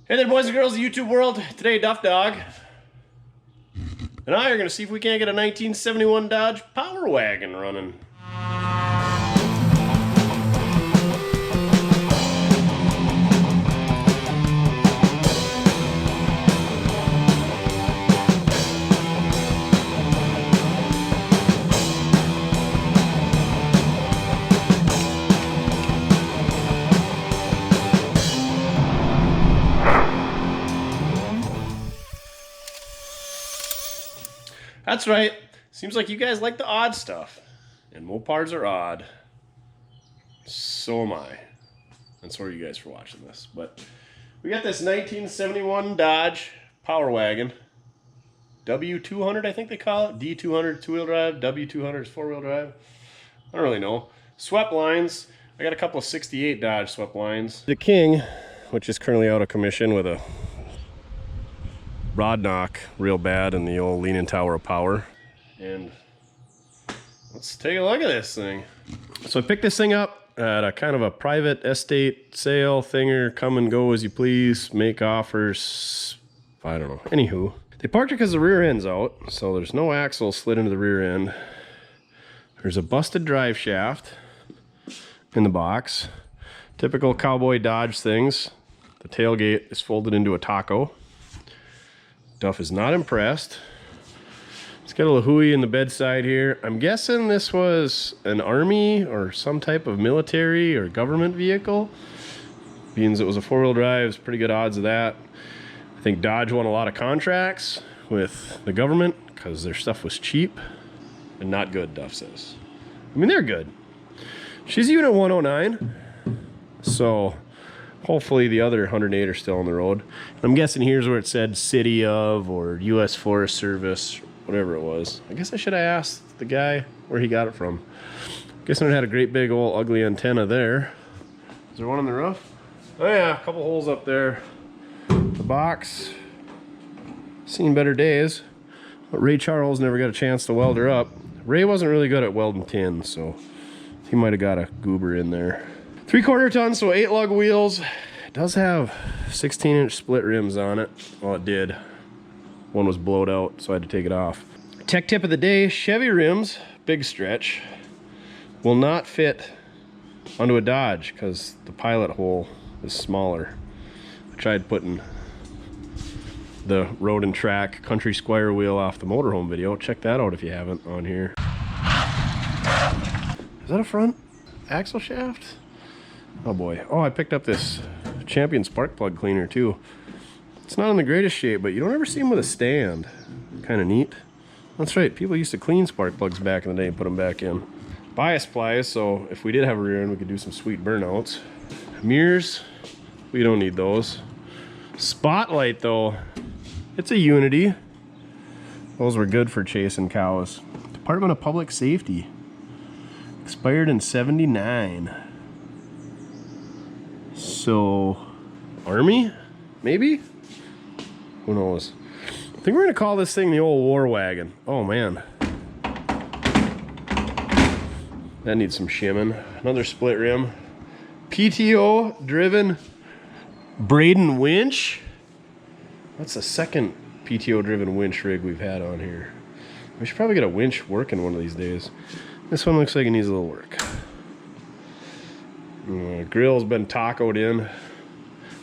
Hey there, boys and girls of the YouTube world. Today, Duff Dog and I are going to see if we can't get a 1971 Dodge Power Wagon running. That's right. Seems like you guys like the odd stuff. And mopars are odd. So am I. And so are you guys for watching this. But we got this 1971 Dodge Power Wagon. W200, I think they call it. D200 two-wheel drive. W200 is four-wheel drive. I don't really know. Sweptlines. I got a couple of 68 Dodge Sweptlines. The King, which is currently out of commission with a rod knock real bad in the old Leaning Tower of Power. And let's take a look at this thing. So I picked this thing up at a kind of a private estate sale thinger, come and go as you please, make offers, I don't know. Anywho, they parked it because the rear end's out, so there's no axle slid into the rear end. There's a busted drive shaft in the box. Typical cowboy Dodge things. The tailgate is folded into a taco. Duff is not impressed. It's got a LaHooey in the bedside here. I'm guessing this was an army or some type of military or government vehicle. Being it was a four-wheel drive, it's pretty good odds of that. I think Dodge won a lot of contracts with the government because their stuff was cheap and not good, Duff says. I mean, they're good. She's unit 109, so hopefully the other 108 are still on the road. I'm guessing here's where it said City of or U.S. Forest Service, whatever it was. I guess I should have asked the guy where he got it from. Guessing it had a great big old ugly antenna there. Is there one on the roof? Oh yeah, a couple holes up there. The box, seen better days. But Ray Charles never got a chance to weld her up. Ray wasn't really good at welding tin, so he might have got a goober in there. 3/4 ton, so 8 lug wheels. It does have 16-inch split rims on it. Well, it did. One was blowed out, so I had to take it off. Tech tip of the day, Chevy rims, big stretch, will not fit onto a Dodge because the pilot hole is smaller. I tried putting the road and track country squire wheel off the motorhome video. Check that out if you haven't on here. Is that a front axle shaft? Oh boy. Oh, I picked up this Champion spark plug cleaner too. It's not in the greatest shape, but you don't ever see them with a stand. Kind of neat. That's right, people used to clean spark plugs back in the day and put them back in. Bias plies, so if we did have a rear end, we could do some sweet burnouts. Mirrors, we don't need those. Spotlight though, it's a Unity. Those were good for chasing cows. Department of Public Safety. Expired in '79. So, Army? Maybe? Who knows? I think we're gonna call this thing the old War Wagon. Oh man. That needs some shimming. Another split rim. PTO driven Braden winch. That's the second PTO driven winch rig we've had on here. We should probably get a winch working one of these days. This one looks like it needs a little work. Grill's been tacoed in.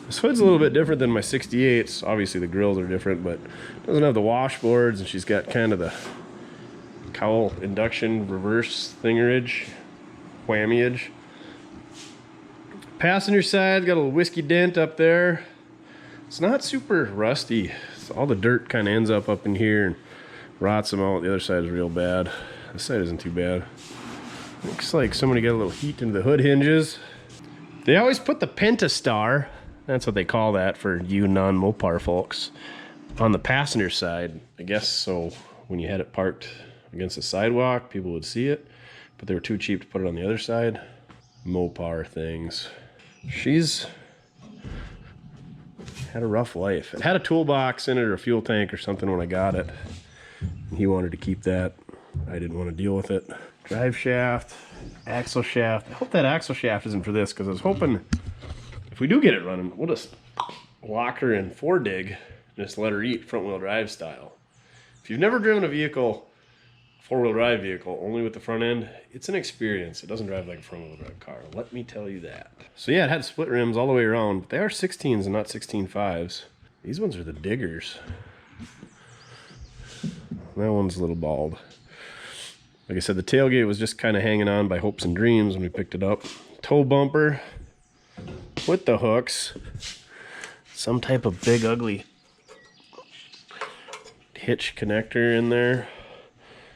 This hood's a little bit different than my 68s. Obviously the grills are different, but it doesn't have the washboards, and she's got kind of the cowl induction reverse thingerage, whammy-age. Passenger side, got a little whiskey dent up there. It's not super rusty. So all the dirt kind of ends up in here and rots them out. The other side is real bad. This side isn't too bad. Looks like somebody got a little heat into the hood hinges. They always put the Pentastar, that's what they call that for you non-mopar folks, on the passenger side, I guess, so when you had it parked against the sidewalk, people would see it, but they were too cheap to put it on the other side. Mopar things. She's had a rough life. It had a toolbox in it or a fuel tank or something when I got it. And he wanted to keep that. I didn't want to deal with it. Drive shaft, axle shaft. I hope that axle shaft isn't for this, because I was hoping if we do get it running, we'll just lock her in 4-dig, just let her eat front wheel drive style. If you've never driven a vehicle, 4-wheel drive vehicle, only with the front end, it's an experience. It doesn't drive like a front wheel drive car, let me tell you that. So yeah, it had split rims all the way around, but they are 16s and not 16.5s. These ones are the diggers. That one's a little bald. Like I said, the tailgate was just kind of hanging on by hopes and dreams when we picked it up. Tow bumper with the hooks. Some type of big ugly hitch connector in there.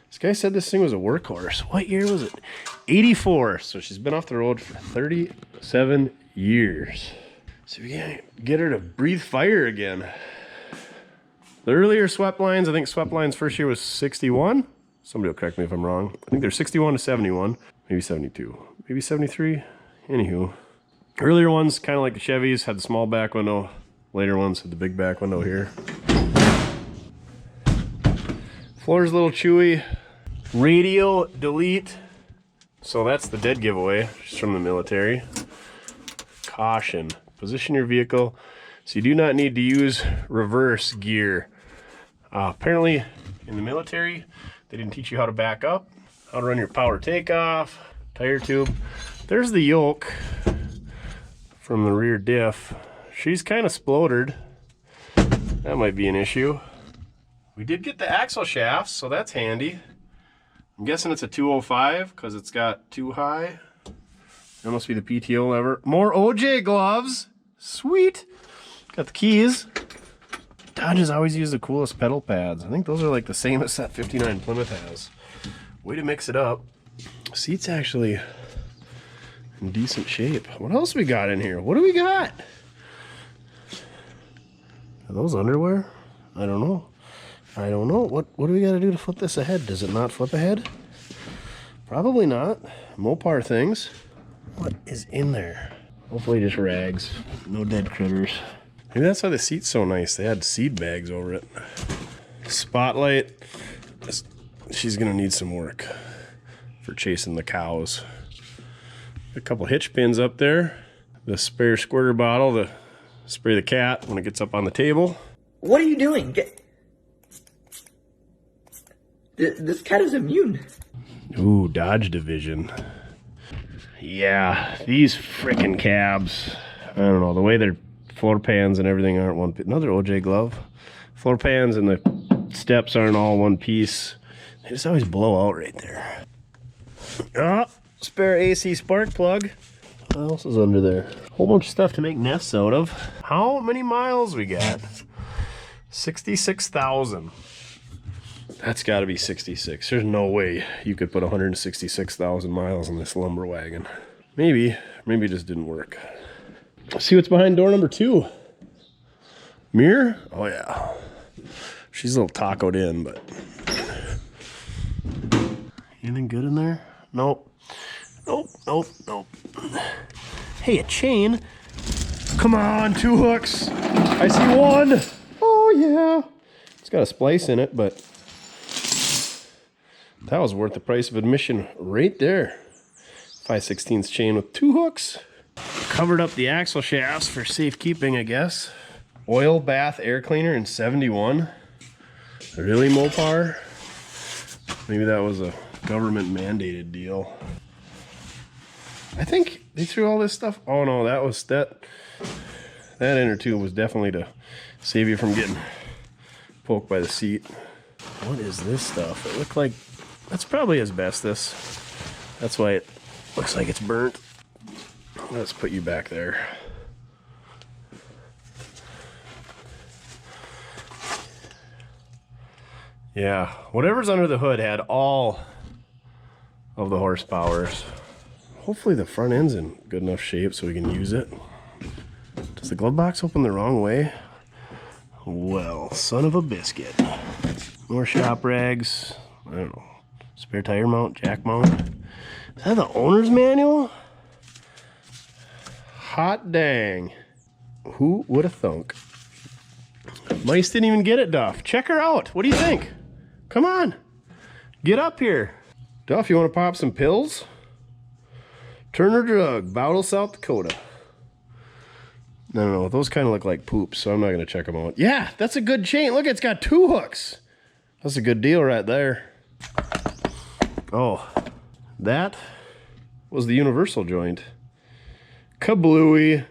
This guy said this thing was a workhorse. What year was it? 84. So she's been off the road for 37 years. So we can get her to breathe fire again. The earlier Sweptlines, I think Sweptline's first year was 61. Somebody will correct me if I'm wrong. I think they're 61 to 71, maybe 72, maybe 73. Anywho, earlier ones, kind of like the Chevys, had the small back window. Later ones had the big back window here. Floor's a little chewy. Radio delete. So that's the dead giveaway. She's from the military. Caution. Position your vehicle so you do not need to use reverse gear. Apparently in the military, they didn't teach you how to back up, how to run your power takeoff, tire tube. There's the yoke from the rear diff. She's kind of sploded. That might be an issue. We did get the axle shafts, so that's handy. I'm guessing it's a 205 because it's got too high. That must be the PTO lever. More OJ gloves. Sweet. Got the keys. Dodge has always used the coolest pedal pads. I think those are like the same as that 59 Plymouth has. Way to mix it up. Seat's actually in decent shape. What else we got in here? What do we got? Are those underwear? I don't know. I don't know. What do we got to do to flip this ahead? Does it not flip ahead? Probably not. Mopar things. What is in there? Hopefully just rags. No dead critters. Maybe that's why the seat's so nice. They had seed bags over it. Spotlight. She's going to need some work for chasing the cows. A couple hitch pins up there. The spare squirter bottle to spray the cat when it gets up on the table. What are you doing? This cat is immune. Ooh, Dodge division. Yeah, these frickin' cabs. I don't know, the way their floor pans and everything aren't one piece. Another OJ glove. Floor pans and the steps aren't all one piece. They just always blow out right there. Ah, spare AC spark plug. What else is under there? Whole bunch of stuff to make nests out of. How many miles we got? 66,000. That's got to be 66. There's no way you could put 166,000 miles on this lumber wagon. Maybe it just didn't work. Let's see what's behind door number 2. Mirror? Oh yeah. She's a little tacoed in, but anything good in there? Nope. Nope. Hey, a chain. Come on, 2 hooks. I see 1. Oh yeah. It's got a splice in it, but that was worth the price of admission right there. 5/16 chain with 2 hooks. Covered up the axle shafts for safekeeping, I guess. Oil bath air cleaner in 71. Really, Mopar? Maybe that was a government mandated deal. I think they threw all this stuff. Oh no, that inner tube was definitely to save you from getting poked by the seat. What is this stuff? It looked like that's probably asbestos. That's why it looks like it's burnt. Let's put you back there. Yeah, whatever's under the hood had all of the horsepowers. Hopefully the front end's in good enough shape so we can use it. Does the glove box open the wrong way? Well, son of a biscuit. More shop rags. I don't know. Spare tire mount, jack mount. Is that the owner's manual? Hot dang. Who would have thunk? Mice didn't even get it, Duff. Check her out. What do you think? Come on. Get up here. Duff, you want to pop some pills? Turner Drug, Bowdle, South Dakota. No, those kind of look like poops, so I'm not going to check them out. Yeah, that's a good chain. Look, it's got 2 hooks. That's a good deal right there. Oh, that was the universal joint. Kablooey.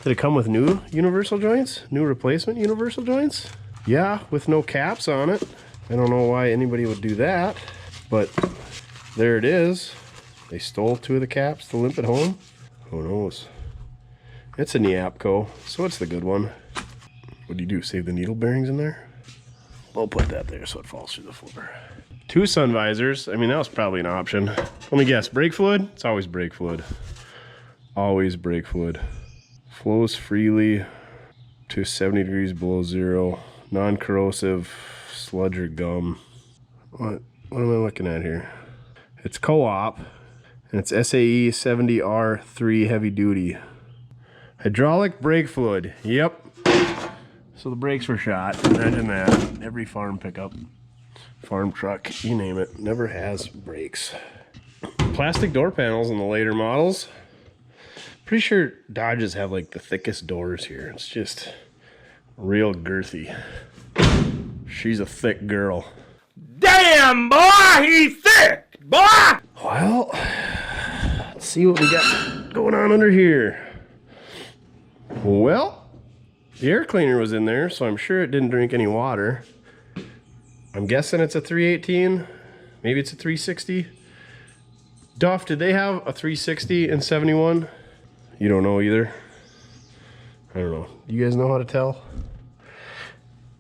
Did it come with new universal joints? New replacement universal joints? Yeah, with no caps on it. I don't know why anybody would do that, but there it is. They stole 2 of the caps to limp it home. Who knows? It's a Neapco, so it's the good one. What do you do, save the needle bearings in there? We'll put that there so it falls through the floor. 2 sun visors. I mean, that was probably an option. Let me guess, brake fluid? It's always brake fluid. Always brake fluid. Flows freely to 70 degrees below zero. Non-corrosive, sludge or gum. What am I looking at here? It's co-op, and it's SAE 70R3 heavy duty. Hydraulic brake fluid. Yep. So the brakes were shot. Imagine that. Every farm pickup, farm truck, you name it, never has brakes. Plastic door panels in the later models. Pretty sure Dodges have like the thickest doors here. It's just real girthy. She's a thick girl. Damn, boy, he's thick, boy! Well, let's see what we got going on under here. Well, the air cleaner was in there, so I'm sure it didn't drink any water. I'm guessing it's a 318. Maybe it's a 360. Duff, did they have a 360 in 71? You don't know either? I don't know. You guys know how to tell?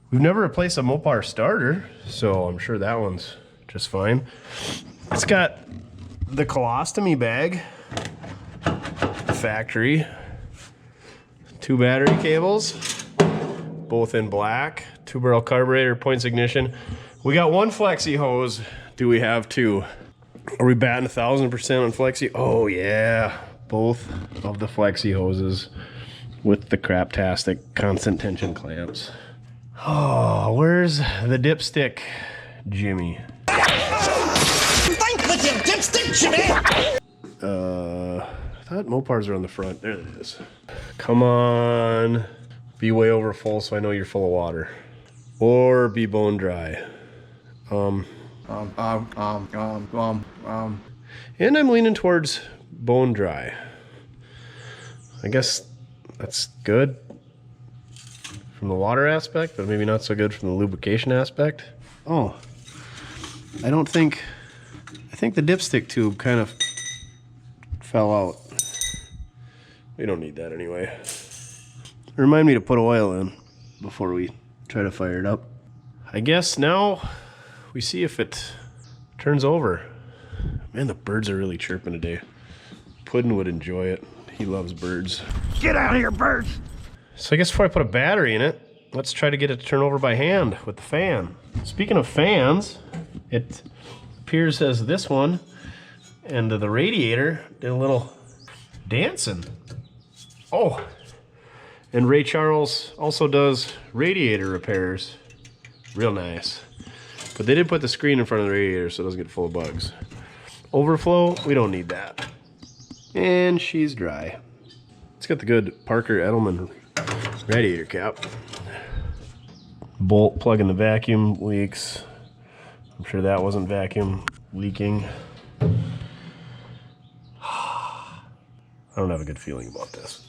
We've never replaced a Mopar starter, so I'm sure that one's just fine. It's got the colostomy bag, factory, 2 battery cables, both in black, 2-barrel carburetor, points ignition. We got 1 flexi hose. Do we have 2? Are we batting 1,000% on flexi? Oh yeah, both of the flexi hoses with the craptastic constant tension clamps. Oh, where's the dipstick, Jimmy? Think with your dipstick, Jimmy! I thought Mopars are on the front. There it is. Come on. Be way over full so I know you're full of water. Or be bone dry. And I'm leaning towards bone dry. I guess that's good from the water aspect, but maybe not so good from the lubrication aspect. Oh, I think the dipstick tube kind of fell out. We don't need that anyway. Remind me to put oil in before we try to fire it up. I guess now we see if it turns over. Man, the birds are really chirping today. Puddin would enjoy it. He loves birds. Get out of here, birds! So I guess before I put a battery in it, let's try to get it to turn over by hand with the fan. Speaking of fans, it appears as this one and the radiator did a little dancing. Oh, and Ray Charles also does radiator repairs. Real nice. But they did put the screen in front of the radiator so it doesn't get full of bugs. Overflow, we don't need that. And she's dry. It's got the good Parker Edelman radiator cap. Bolt plug in the vacuum leaks. I'm sure that wasn't vacuum leaking. I don't have a good feeling about this.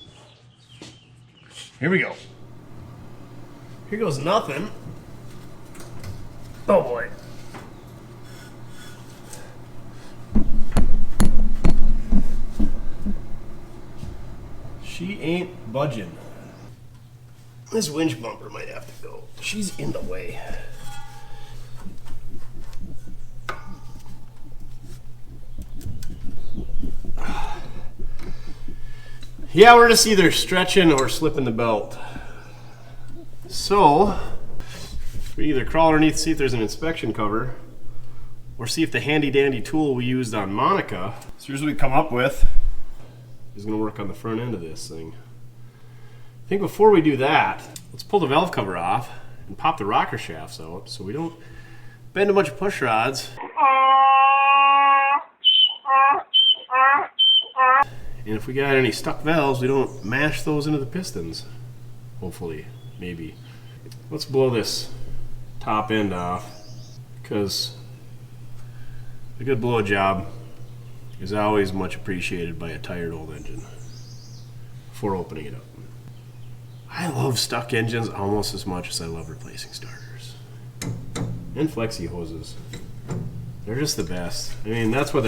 Here we go. Here goes nothing. Oh boy. She ain't budging. This winch bumper might have to go. She's in the way. Yeah, we're just either stretching or slipping the belt. So, we either crawl underneath, see if there's an inspection cover, or see if the handy dandy tool we used on Monica, so here's what we come up with, is gonna work on the front end of this thing. I think before we do that, let's pull the valve cover off and pop the rocker shafts out so we don't bend a bunch of push rods And if we got any stuck valves, we don't mash those into the pistons. Hopefully, maybe. Let's blow this top end off, because a good blow job is always much appreciated by a tired old engine before opening it up. I love stuck engines almost as much as I love replacing starters. And flexi hoses. They're just the best. I mean, that's what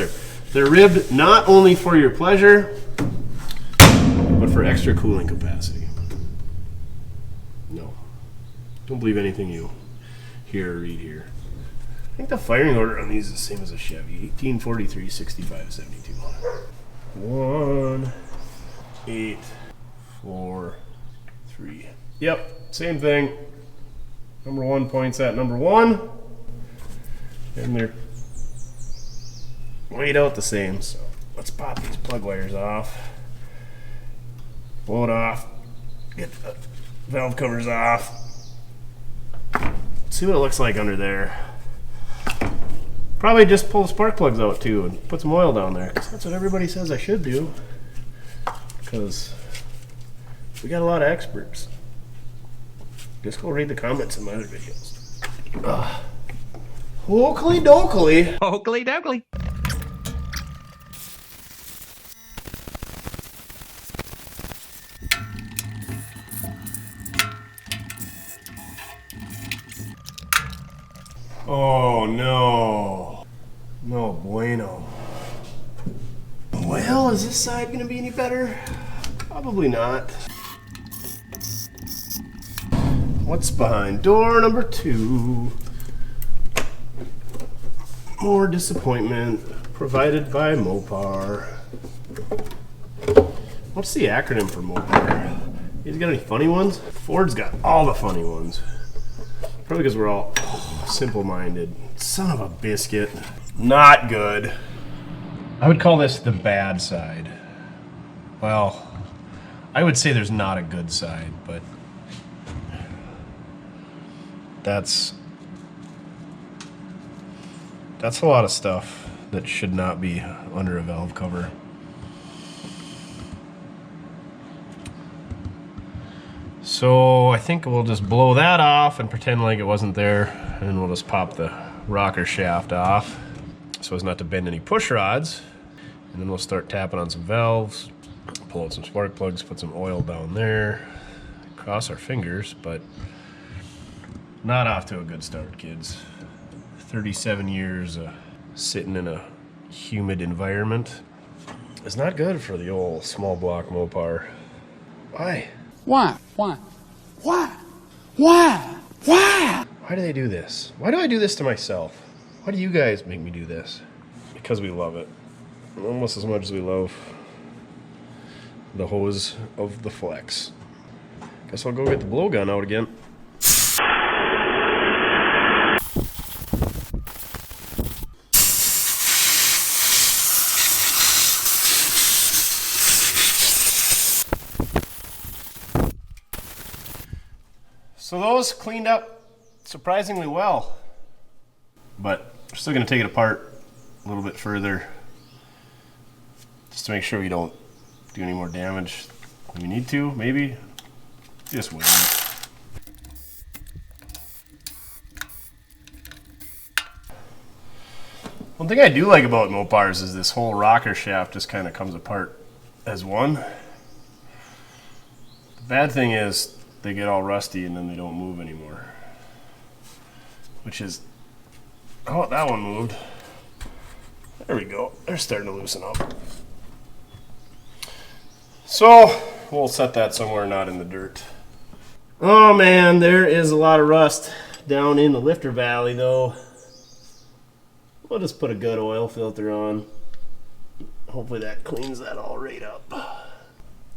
they're ribbed not only for your pleasure, but for extra cooling capacity. No. Don't believe anything you hear or read here. I think the firing order on these is the same as a Chevy. 1843, 65, 72. 1, 8, 4, 3. Yep, same thing. Number 1 points at number 1. And they're laid out the same. So let's pop these plug wires off. Blow it off. Get the valve covers off. See what it looks like under there. Probably just pull the spark plugs out too and put some oil down there, because that's what everybody says I should do. Because we got a lot of experts. Just go read the comments in my other videos. Oakley dokley. Oakley dokley. Oh no. No bueno. Well, is this side going to be any better? Probably not. What's behind door number 2? More disappointment provided by Mopar. What's the acronym for Mopar? You guys got any funny ones? Ford's got all the funny ones. Probably because we're all simple-minded. Son of a biscuit. Not good. I would call this the bad side. Well, I would say there's not a good side, but that's a lot of stuff that should not be under a valve cover. So I think we'll just blow that off and pretend like it wasn't there, and we'll just pop the rocker shaft off so as not to bend any push rods. And then we'll start tapping on some valves, pull out some spark plugs, put some oil down there, cross our fingers, but not off to a good start, kids. 37 years sitting in a humid environment is not good for the old small block Mopar. Why? Why? Why? Why? Why? Why? Why do they do this? Why do I do this to myself? Why do you guys make me do this? Because we love it. Almost as much as we love the hose of the flex. Guess I'll go get the blowgun out again. So those cleaned up surprisingly well, but we're still going to take it apart a little bit further just to make sure we don't do any more damage than we need to, maybe. Just wait. One thing I do like about Mopars is this whole rocker shaft just kind of comes apart as one. The bad thing is they get all rusty and then they don't move anymore. Which is, oh, that one moved. There we go. They're starting to loosen up. So we'll set that somewhere not in the dirt. Oh man, there is a lot of rust down in the lifter valley though. We'll just put a good oil filter on. Hopefully that cleans that all right up.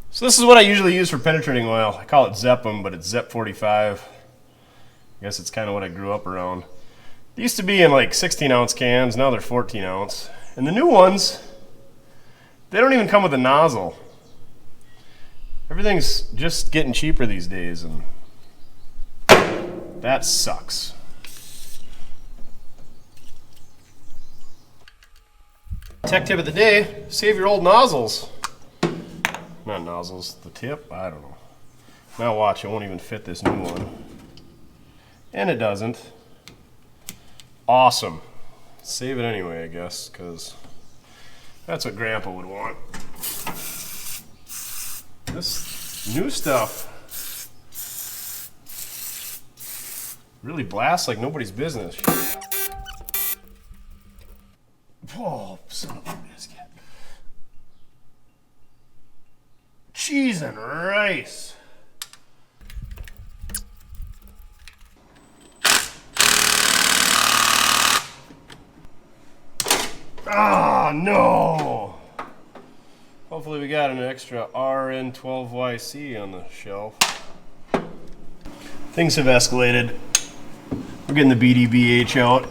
So this is what I usually use for penetrating oil. I call it Zeppum, but it's Zep 45. I guess it's kind of what I grew up around. They used to be in like 16-ounce cans. Now they're 14-ounce. And the new ones, they don't even come with a nozzle. Everything's just getting cheaper these days, and that sucks. Tech tip of the day, save your old nozzles. not nozzles, the tip, I don't know. Now watch, it won't even fit this new one. And it doesn't. Awesome. Save it anyway, I guess, because that's what Grandpa would want. This new stuff really blasts like nobody's business. Oh, son of a biscuit. Cheese and rice. Ah, no. Hopefully we got an extra RN12YC on the shelf. Things have escalated. We're getting the BDBH out.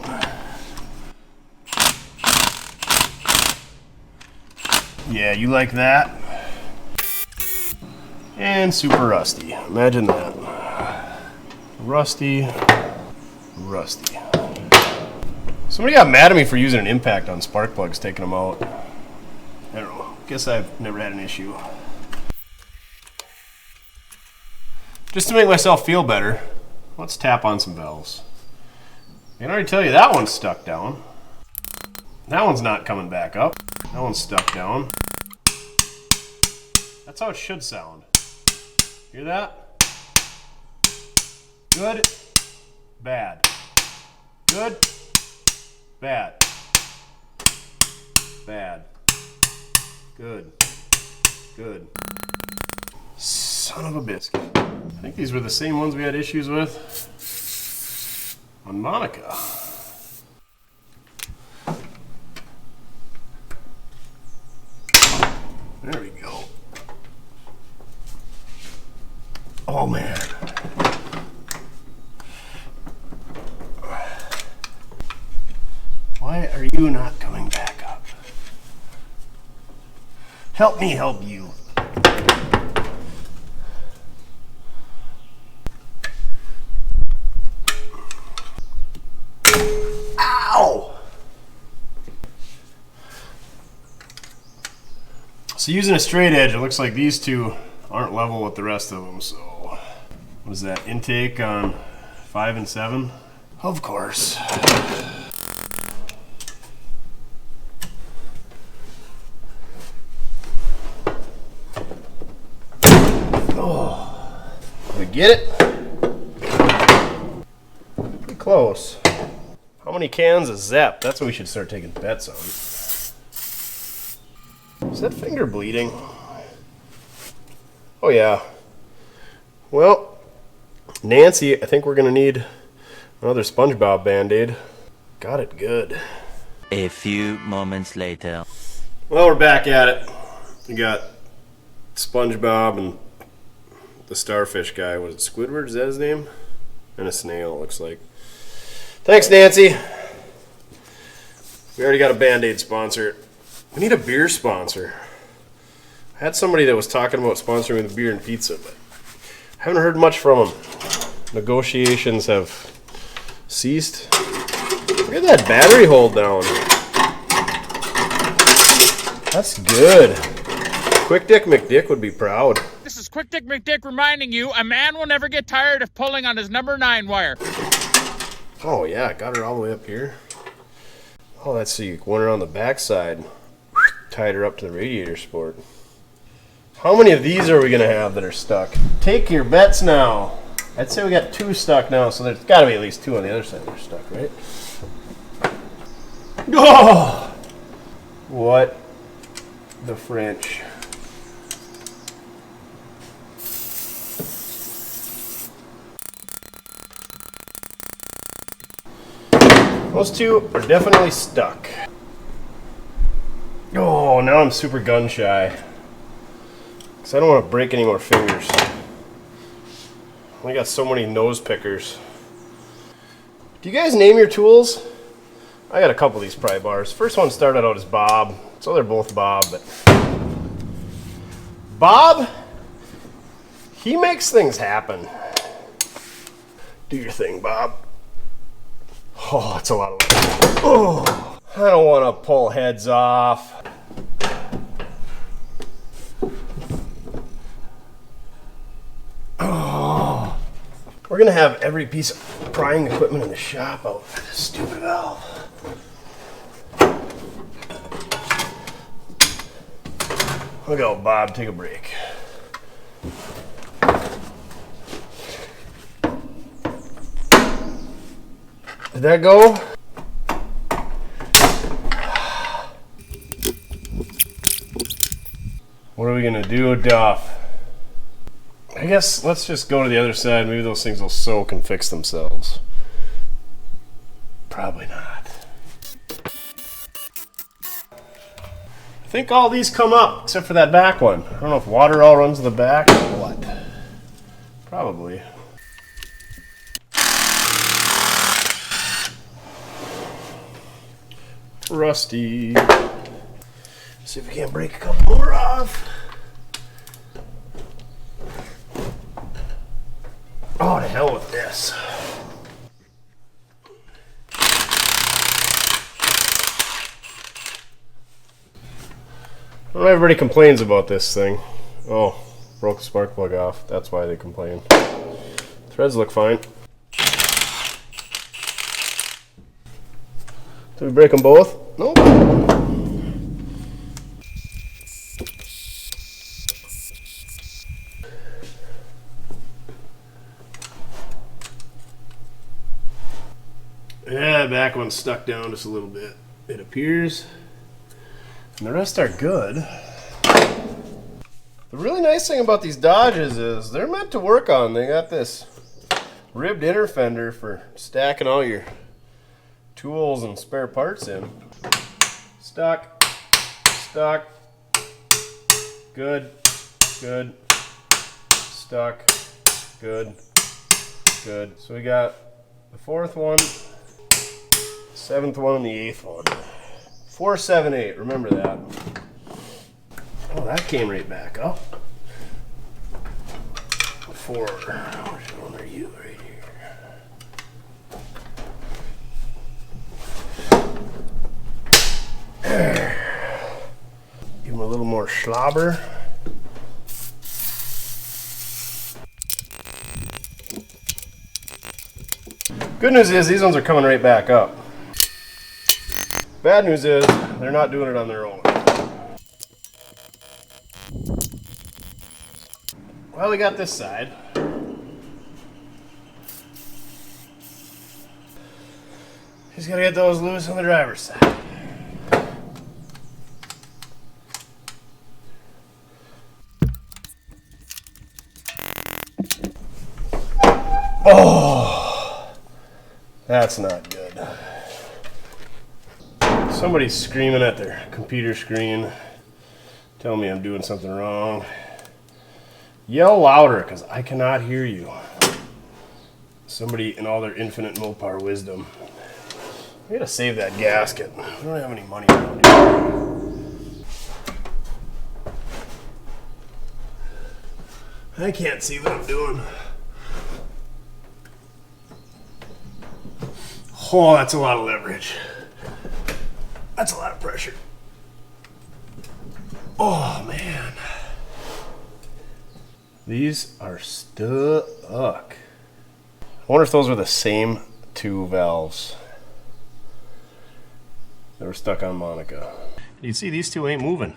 Yeah, you like that? And super rusty. Imagine that. Rusty. Rusty. Somebody got mad at me for using an impact on spark plugs, taking them out. I don't know. Guess I've never had an issue. Just to make myself feel better, let's tap on some valves. I can already tell you that one's stuck down. That one's not coming back up. That one's stuck down. That's how it should sound. Hear that? Good, bad. Good, bad. Bad. Good. Good. Son of a biscuit. I think these were the same ones we had issues with on Monica. There we go. Oh man. Why are you not coming back up? Help me help you. Ow! So using a straight edge, it looks like these two aren't level with the rest of them. So what is that, intake on 5 and 7? Of course. Oh, did we get it? Pretty close. How many cans of Zep? That's what we should start taking bets on. Is that finger bleeding? Oh yeah. Well, Nancy, I think we're gonna need another SpongeBob Band-Aid. Got it good. A few moments later. Well, we're back at it. We got SpongeBob and the starfish guy. Was it Squidward? Is that his name? And a snail, it looks like. Thanks, Nancy. We already got a Band-Aid sponsor. We need a beer sponsor. I had somebody that was talking about sponsoring the beer and pizza, but I haven't heard much from them. Negotiations have ceased. Look at that battery hold down. That's good. Quick Dick McDick would be proud. This is Quick Dick McDick reminding you, a man will never get tired of pulling on his number 9 wire. Oh yeah, got her all the way up here. Oh, that's so you went around the backside, tied her up to the radiator sport. How many of these are we gonna have that are stuck? Take your bets now. I'd say we got 2 stuck now, so there's gotta be at least 2 on the other side that are stuck, right? Oh! What the French? Those 2 are definitely stuck. Oh, now I'm super gun shy. Because I don't want to break any more fingers. We got so many nose pickers. Do you guys name your tools? I got a couple of these pry bars. First one started out as Bob. So they're both Bob, but Bob, he makes things happen. Do your thing, Bob. Oh, that's a lot of work. Oh, I don't want to pull heads off. We're gonna have every piece of prying equipment in the shop out for this stupid valve. Look out, Bob, take a break. Did that go? What are we gonna do, Duff? I guess let's just go to the other side. Maybe those things will soak and fix themselves. Probably not. I think all these come up, except for that back one. I don't know if water all runs to the back or what. Probably. Rusty. See if we can't break a couple more off. Oh, to hell with this. Well, everybody complains about this thing. Oh, broke the spark plug off. That's why they complain. Threads look fine. Did we break them both? Nope. Yeah, back one's stuck down just a little bit, it appears. And the rest are good. The really nice thing about these Dodges is they're meant to work on. They got this ribbed inner fender for stacking all your tools and spare parts in. Stuck, stuck, good, good, stuck, good, good. So we got the 4th one, 7th one, and the 8th one. 4, 7, 8. Remember that. Oh, that came right back up. 4. Which one are you right here? There. Give him a little more slobber. Good news is these ones are coming right back up. Bad news is they're not doing it on their own. Well, we got this side. Just gotta get those loose on the driver's side. Oh, that's not good. Somebody's screaming at their computer screen, telling me I'm doing something wrong. Yell louder, because I cannot hear you. Somebody in all their infinite mopar wisdom. We gotta save that gasket. We don't have any money around here. I can't see what I'm doing. Oh, that's a lot of leverage. That's a lot of pressure. Oh, man. These are stuck. I wonder if those were the same 2 valves that were stuck on Monica. You see, these 2 ain't moving.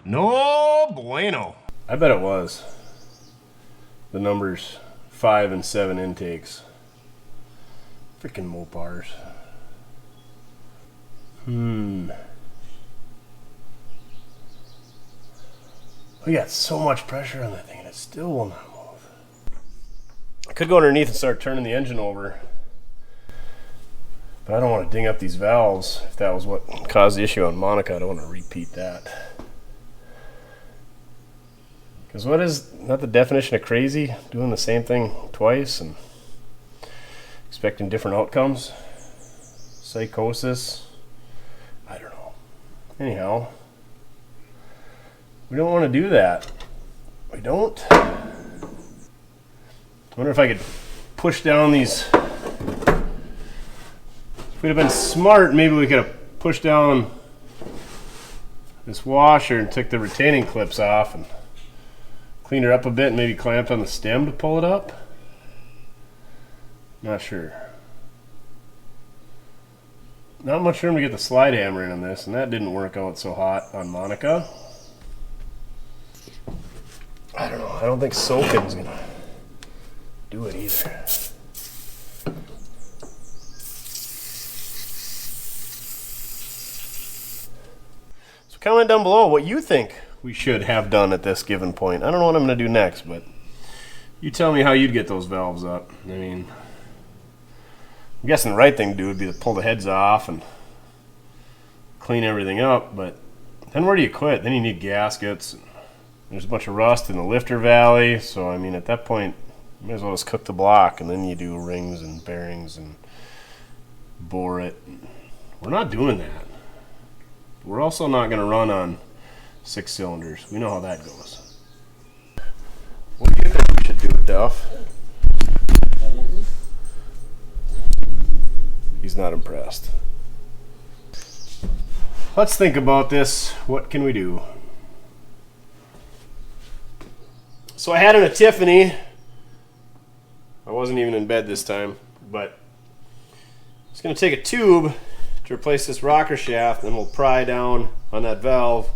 No bueno. I bet it was. The numbers 5 and 7 intakes. Freaking Mopars. We got so much pressure on that thing and it still will not move. I could go underneath and start turning the engine over, but I don't want to ding up these valves. If that was what caused the issue on Monica, I don't want to repeat that. Because what is not the definition of crazy? Doing the same thing twice and expecting different outcomes? Psychosis? I don't know. Anyhow, we don't want to do that. We don't. I wonder if I could push down these. If we'd have been smart, maybe we could have pushed down this washer and took the retaining clips off and cleaned her up a bit and maybe clamped on the stem to pull it up. Not sure. Not much room to get the slide hammer in on this, and that didn't work out so hot on Monica. I don't know. I don't think soaking's gonna do it either. So comment down below what you think we should have done at this given point. I don't know what I'm gonna do next, but you tell me how you'd get those valves up. I mean, I'm guessing the right thing to do would be to pull the heads off and clean everything up, but then where do you quit? Then you need gaskets. And there's a bunch of rust in the lifter valley, so I mean at that point you might as well just cook the block and then you do rings and bearings and bore it. We're not doing that. We're also not going to run on 6 cylinders. We know how that goes. What do you think we should do with Duff? He's not impressed. Let's think about this. What can we do? So I had an Epiphany. I wasn't even in bed this time, but I was going to take a tube to replace this rocker shaft, and then we'll pry down on that valve,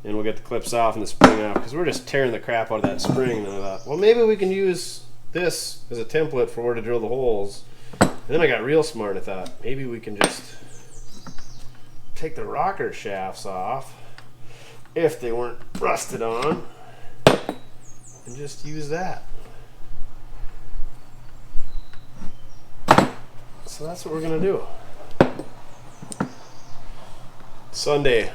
and we'll get the clips off and the spring off, because we're just tearing the crap out of that spring. And I thought, well, maybe we can use this as a template for where to drill the holes. And then I got real smart. I thought, maybe we can just take the rocker shafts off, if they weren't rusted on, and just use that. So that's what we're gonna do. Sunday,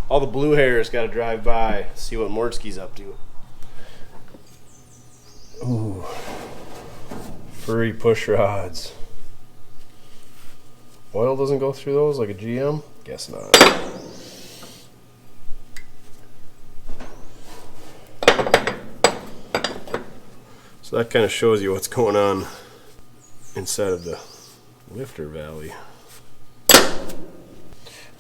all the blue hairs got to drive by, see what Mortske's up to. Ooh, furry push rods. Oil doesn't go through those like a GM? Guess not. So that kind of shows you what's going on inside of the lifter valley.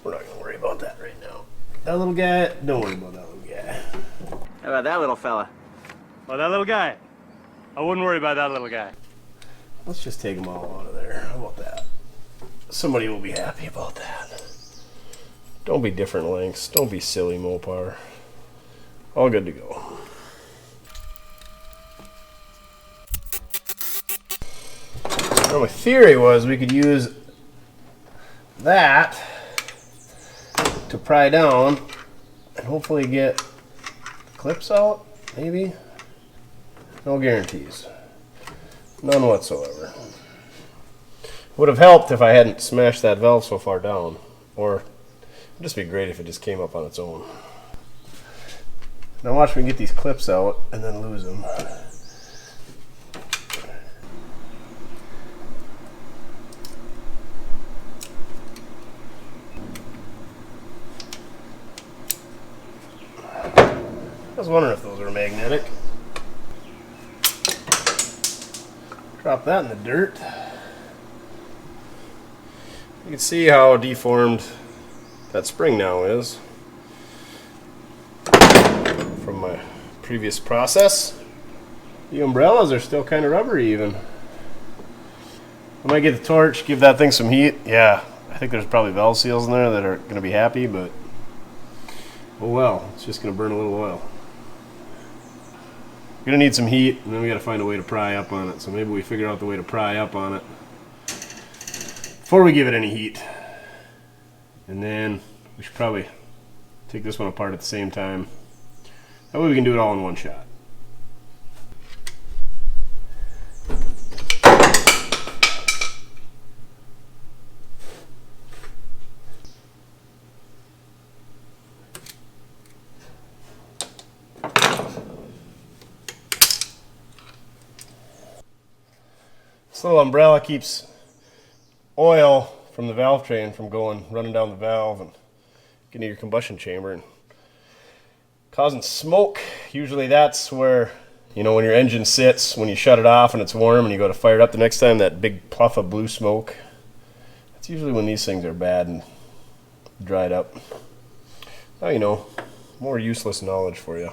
We're not going to worry about that right now. That little guy, don't worry about that little guy. How about that little fella? Oh, that little guy? I wouldn't worry about that little guy. Let's just take them all out of there. How about that? Somebody will be happy about that. Don't be different lengths. Don't be silly, Mopar. All good to go. Now my theory was we could use that to pry down and hopefully get the clips out, maybe. No guarantees. None whatsoever. Would have helped if I hadn't smashed that valve so far down. Or it'd just be great if it just came up on its own. Now watch me get these clips out and then lose them. I was wondering if those were magnetic. Drop that in the dirt. You can see how deformed that spring now is from my previous process. The umbrellas are still kind of rubbery even. I might get the torch, give that thing some heat. Yeah, I think there's probably valve seals in there that are going to be happy, but oh well, it's just going to burn a little oil. We're going to need some heat, and then we got to find a way to pry up on it. So maybe we figure out the way to pry up on it before we give it any heat. And then we should probably take this one apart at the same time. That way we can do it all in one shot. This little umbrella keeps oil from the valve train from running down the valve and getting to your combustion chamber and causing smoke. Usually that's where, you know, when your engine sits, when you shut it off and it's warm and you go to fire it up the next time, that big puff of blue smoke. That's usually when these things are bad and dried up. Now you know, more useless knowledge for you.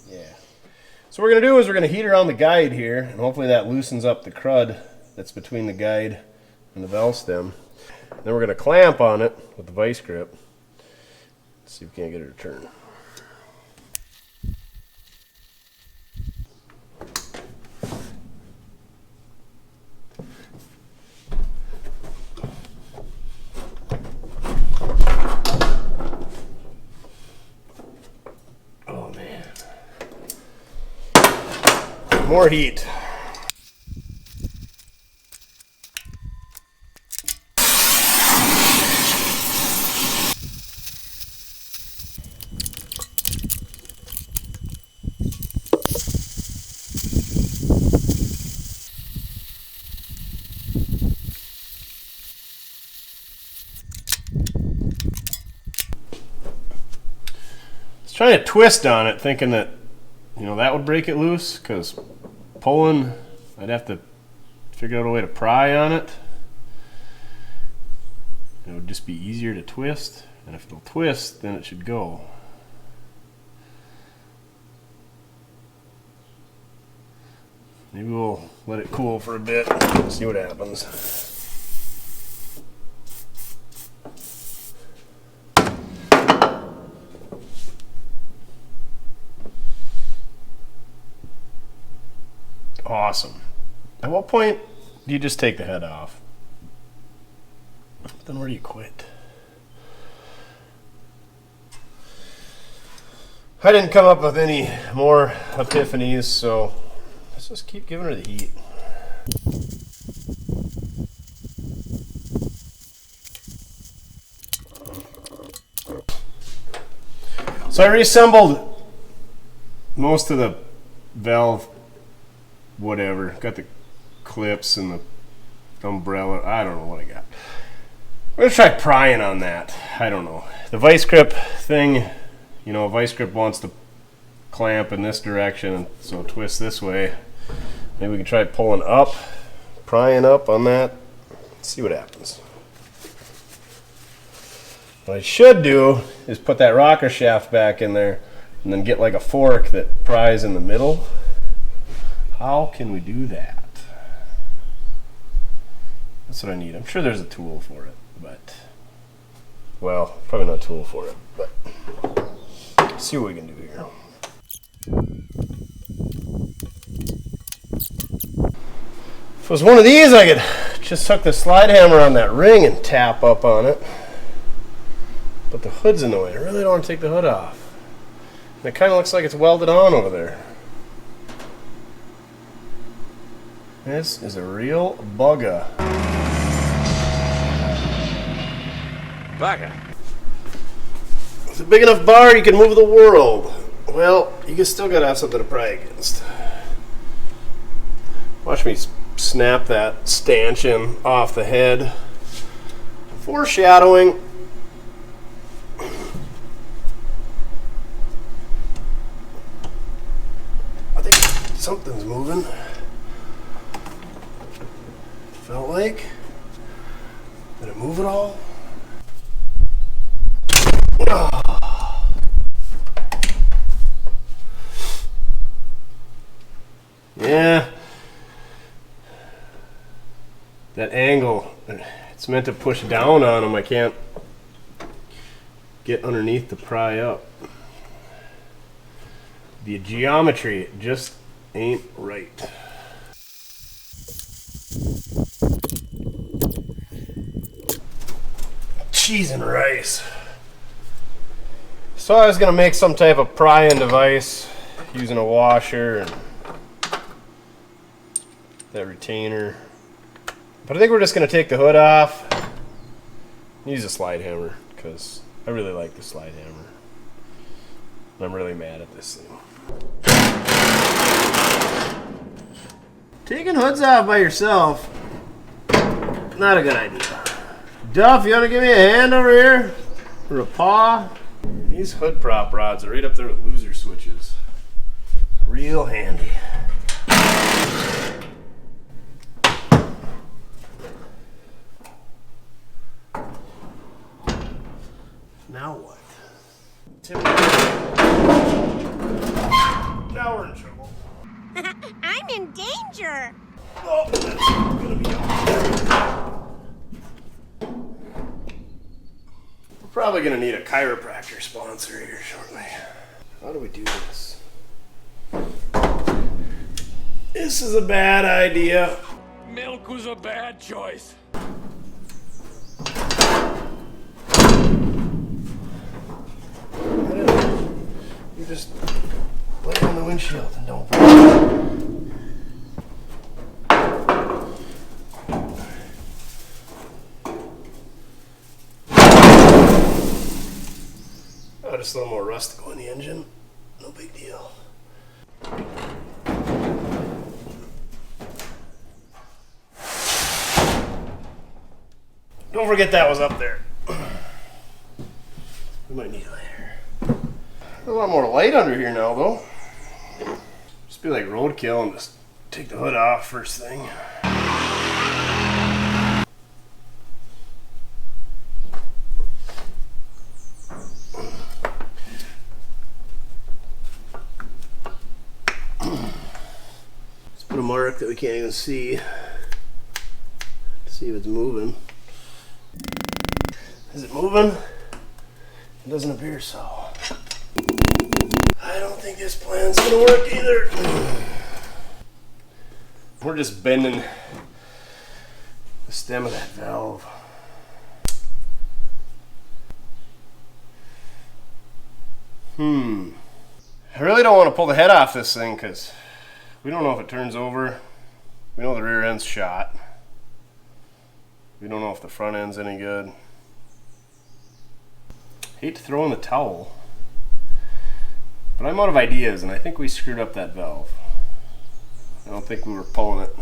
Yeah. So what we're going to do is we're going to heat around the guide here, and hopefully that loosens up the crud that's between the guide and the valve stem. Then we're going to clamp on it with the vice grip. Let's see if we can't get it to turn. Oh man. More heat. Trying to twist on it, thinking that, you know, that would break it loose, because pulling, I'd have to figure out a way to pry on it. It would just be easier to twist, and if it'll twist, then it should go. Maybe we'll let it cool for a bit and see what happens. Awesome. At what point do you just take the head off? Then where do you quit? I didn't come up with any more epiphanies, so let's just keep giving her the heat. So I reassembled most of the valve whatever. Got the clips and the umbrella. I don't know what I got. We're gonna try prying on that. I don't know. The vice grip thing, you know, a vice grip wants to clamp in this direction, so twist this way. Maybe we can try pulling up, prying up on that. See what happens. What I should do is put that rocker shaft back in there and then get like a fork that pries in the middle. How can we do that? That's what I need. I'm sure there's a tool for it, but, well, probably not a tool for it, but let's see what we can do here. If it was one of these, I could just hook the slide hammer on that ring and tap up on it. But the hood's in the way. I really don't want to take the hood off. And it kind of looks like it's welded on over there. This is a real bugger. Bugger. It's a big enough bar you can move the world. Well, you can still gotta have something to pry against. Watch me snap that stanchion off the head. Foreshadowing. I think something's moving. Felt like. Did it move at all? Oh. Yeah. That angle, it's meant to push down on them. I can't get underneath to pry up. The geometry just ain't right. Cheese and rice. So I was gonna make some type of prying device using a washer and that retainer. But I think we're just gonna take the hood off. Use a slide hammer because I really like the slide hammer. I'm really mad at this thing. Taking hoods off by yourself, not a good idea. Duff, you want to give me a hand over here? Or a paw? These hood prop rods are right up there with loser switches. Real handy. Now what? Now we're in trouble. I'm in danger. Oh, that's gonna be out. We're probably gonna need a chiropractor sponsor here shortly. How do we do this? This is a bad idea. Milk was a bad choice. You just lay on the windshield and don't breathe. Oh, just a little more rust to go in the engine. No big deal. Don't forget that was up there. We might need it later. A lot more light under here now, though. Just be like roadkill and just take the hood off first thing. Let's put a mark that we can't even see to see if it's moving. Is it moving? It doesn't appear so. I don't think this plan's gonna work either. We're just bending the stem of that valve. I really don't want to pull the head off this thing because we don't know if it turns over. We know the rear end's shot. We don't know if the front end's any good. Hate to throw in the towel, but I'm out of ideas, and I think we screwed up that valve. I don't think we were pulling it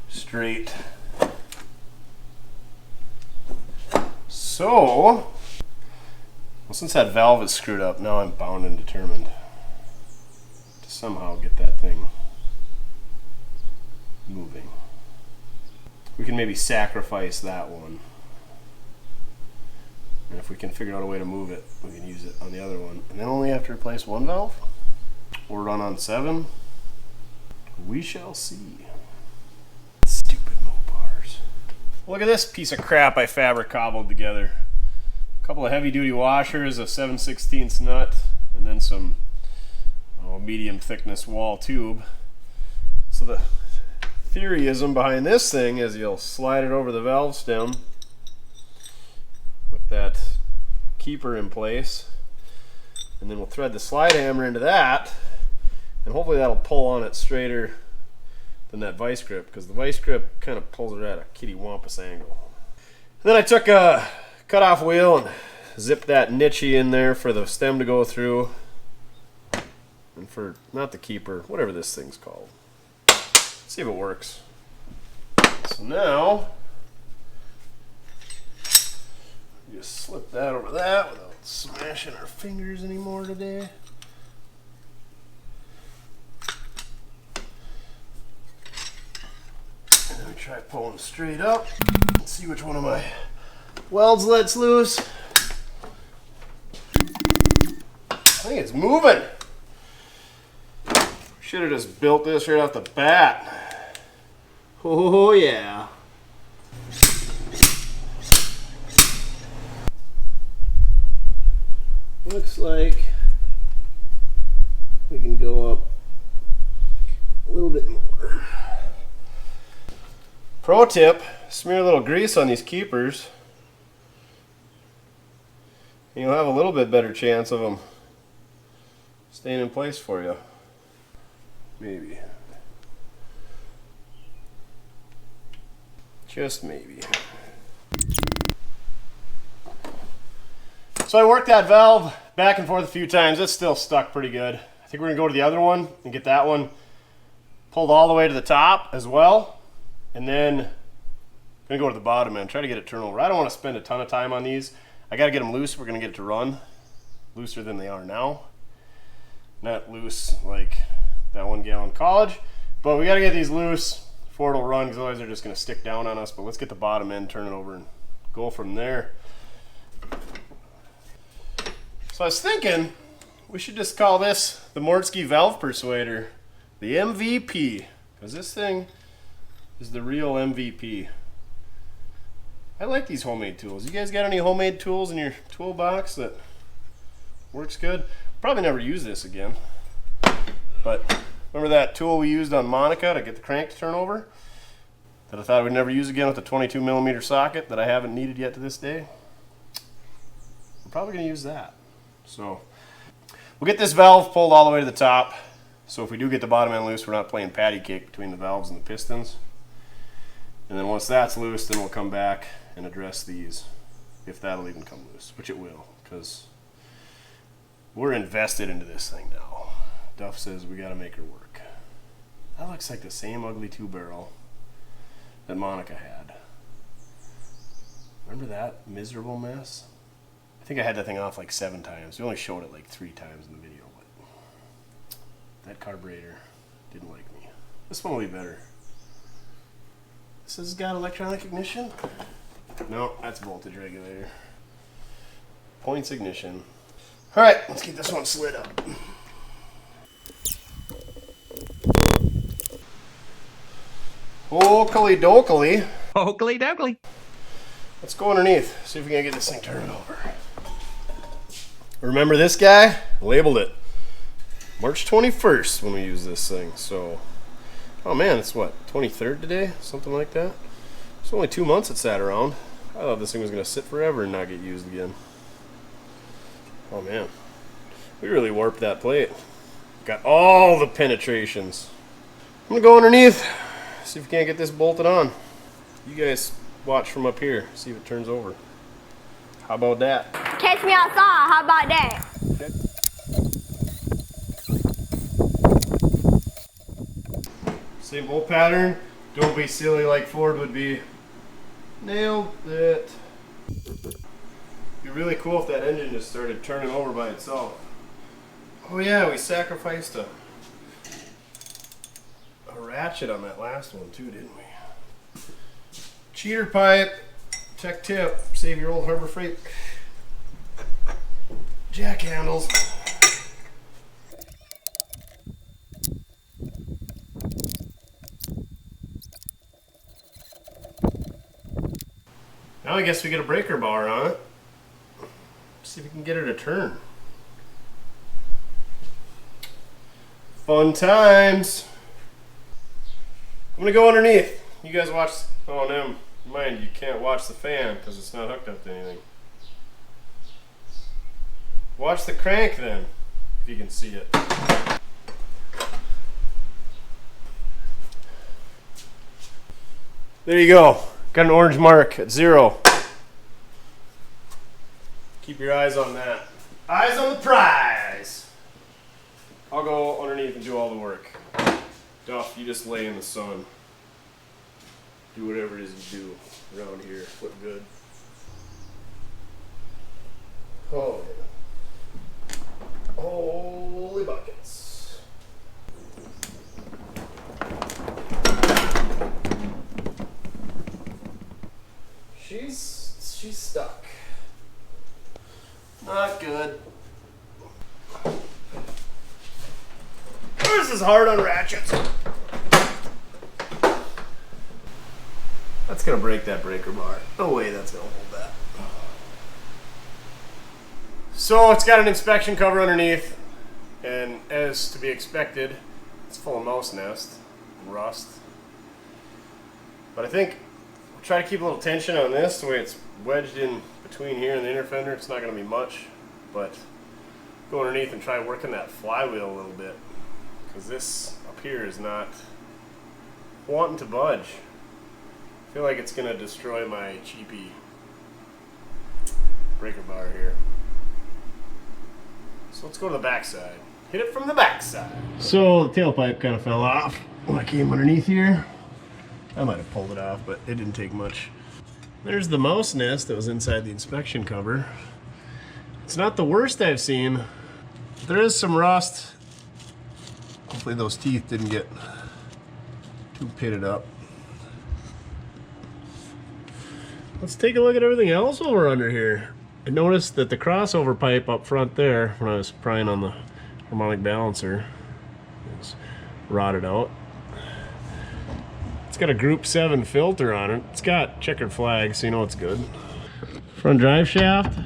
straight. So, well, since that valve is screwed up, now I'm bound and determined to somehow get that thing moving. We can maybe sacrifice that one. And if we can figure out a way to move it, we can use it on the other one. And then only have to replace one valve or run on 7. We shall see. Stupid mopars. Look at this piece of crap I fabric cobbled together. A couple of heavy duty washers, a 7/16 nut, and then some medium thickness wall tube. So the theoryism behind this thing is you'll slide it over the valve stem with that keeper in place, and then we'll thread the slide hammer into that, and hopefully that'll pull on it straighter than that vice grip, because the vice grip kind of pulls it at a kitty wampus angle. And then I took a cut-off wheel and zipped that nichey in there for the stem to go through, and for, not the keeper, whatever this thing's called. Let's see if it works. So now, just slip that over that without smashing our fingers anymore today. And then we try pulling straight up and see which one of my welds lets loose. I think it's moving. Should have just built this right off the bat. Oh yeah. Looks like we can go up a little bit more. Pro tip, smear a little grease on these keepers and you'll have a little bit better chance of them staying in place for you. Maybe. Just maybe. So I worked that valve back and forth a few times. It's still stuck pretty good. I think we're gonna go to the other one and get that one pulled all the way to the top as well. And then I'm gonna go to the bottom and try to get it turned over. I don't want to spend a ton of time on these. I gotta get them loose. We're gonna get it to run looser than they are now. Not loose like that 1 gallon college, but we gotta get these loose before it'll run, because otherwise they're just gonna stick down on us. But let's get the bottom end, turn it over, and go from there. So I was thinking we should just call this the Mortske Valve Persuader, the MVP, because this thing is the real MVP. I like these homemade tools. You guys got any homemade tools in your toolbox that works good? Probably never use this again. But remember that tool we used on Monica to get the crank to turn over? That I thought I would never use again with the 22mm socket that I haven't needed yet to this day? I'm probably going to use that. So we'll get this valve pulled all the way to the top. So if we do get the bottom end loose, we're not playing patty cake between the valves and the pistons. And then once that's loose, then we'll come back and address these, if that'll even come loose, which it will, because we're invested into this thing now. Duff says we got to make her work. That looks like the same ugly 2-barrel that Monica had. Remember that miserable mess? I think I had that thing off like 7 times. We only showed it like 3 times in the video, but that carburetor didn't like me. This one will be better. This has got electronic ignition? No, that's voltage regulator. Points ignition. All right, let's get this one slid up. Oakley dokley. Oakley dokley. Let's go underneath, see if we can get this thing turned over. Remember this guy? Labeled it March 21st when we use this thing. So, oh man, it's what, 23rd today? Something like that. It's only 2 months it sat around. I thought this thing was going to sit forever and not get used again. Oh man, we really warped that plate. Got all the penetrations. I'm going to go underneath, see if we can't get this bolted on. You guys watch from up here, see if it turns over. How about that? Catch me outside, how about that? Okay. Same old pattern. Don't be silly like Ford would be. Nailed it. It'd be really cool if that engine just started turning over by itself. Oh yeah, we sacrificed a ratchet on that last one too, didn't we? Cheater pipe, tech tip, save your old Harbor Freight jack handles. Now I guess we get a breaker bar on it. See if we can get her to turn. Fun times. I'm gonna go underneath. You guys watch. Oh no, mind you can't watch the fan because it's not hooked up to anything. Watch the crank then, if you can see it. There you go. Got an orange mark at 0. Keep your eyes on that. Eyes on the prize. I'll go underneath and do all the work. Duff, you just lay in the sun. Do whatever it is you do around here. Look good. Oh, yeah. Holy buckets. She's stuck. Not good. This is hard on ratchets. That's gonna break that breaker bar. No way that's gonna hold that. So it's got an inspection cover underneath, and as to be expected, it's full of mouse nest and rust. But I think we'll try to keep a little tension on this, the way it's wedged in between here and the inner fender. It's not gonna be much, but go underneath and try working that flywheel a little bit, because this up here is not wanting to budge. I feel like it's gonna destroy my cheapy breaker bar here. So let's go to the backside. Hit it from the backside. So the tailpipe kind of fell off when I came underneath here. I might have pulled it off, but it didn't take much. There's the mouse nest that was inside the inspection cover. It's not the worst I've seen. There is some rust. Hopefully those teeth didn't get too pitted up. Let's take a look at everything else over under here. I noticed that the crossover pipe up front there, when I was prying on the harmonic balancer, is rotted out. It's got a Group 7 filter on it. It's got checkered flags, so you know it's good. Front drive shaft.